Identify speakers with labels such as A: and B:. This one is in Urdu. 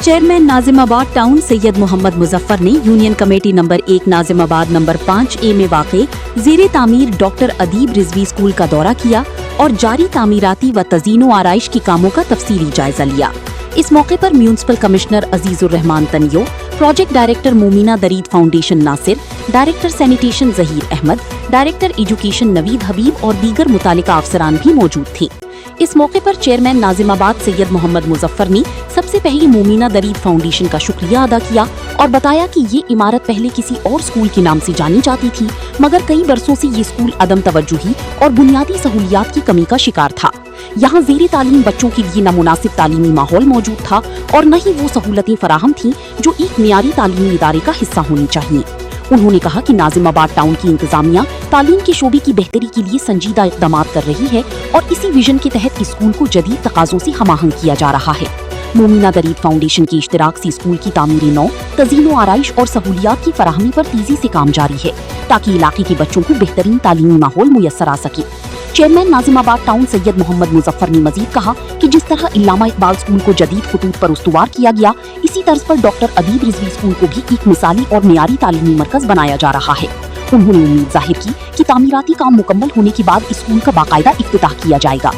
A: چیئرمین ناظمآباد ٹاؤن سید محمد مظفر نے union committee number 1 Nazimabad number 5A میں واقع زیر تعمیر ڈاکٹر ادیب رضوی اسکول کا دورہ کیا اور جاری تعمیراتی و تزئین و آرائش کے کاموں کا تفصیلی جائزہ لیا۔ اس موقع پر municipal commissioner Aziz ur-Rehman Tunio, project director Momina Durraid foundation Nasir, director sanitation Zaheer Ahmed, director education Naveed Habib اور دیگر متعلقہ افسران بھی موجود تھے۔ اس موقع پر چیئرمین ناظمآباد سید محمد مظفر نے سب سے پہلے مومنہ درید فاؤنڈیشن کا شکریہ ادا کیا اور بتایا کہ یہ عمارت پہلے کسی اور اسکول کے نام سے جانی جاتی تھی، مگر کئی برسوں سے یہ اسکول عدم توجہی اور بنیادی سہولیات کی کمی کا شکار تھا۔ یہاں زیر تعلیم بچوں کے لیے نہ مناسب تعلیمی ماحول موجود تھا اور نہ ہی وہ سہولتیں فراہم تھیں جو ایک معیاری تعلیمی ادارے کا حصہ ہونی چاہیے۔ انہوں نے کہا کہ ناظمآباد ٹاؤن کی انتظامیہ تعلیم کے شعبے کی بہتری کے لیے سنجیدہ اقدامات کر رہی ہے اور اسی ویژن کے تحت اسکول کو جدید تقاضوں سے ہم آہنگ کیا جا رہا ہے۔ مومنہ درید فاؤنڈیشن کے اشتراک سے اسکول کی تعمیر نو، تزئین و آرائش اور سہولیات کی فراہمی پر تیزی سے کام جاری ہے تاکہ علاقے کے بچوں کو بہترین تعلیمی ماحول میسر آ سکے۔ چیئرمین ناظمآباد ٹاؤن سید محمد مظفر نے مزید کہا کہ جس طرح علامہ اقبال اسکول کو جدید خطوط پر استوار کیا گیا، اسی طرز پر ڈاکٹر ادیب رضوی اسکول کو بھی ایک مثالی اور معیاری تعلیمی مرکز بنایا جا رہا ہے۔ انہوں نے امید ظاہر کی کہ تعمیراتی کام مکمل ہونے کے بعد اسکول کا باقاعدہ افتتاح کیا جائے گا۔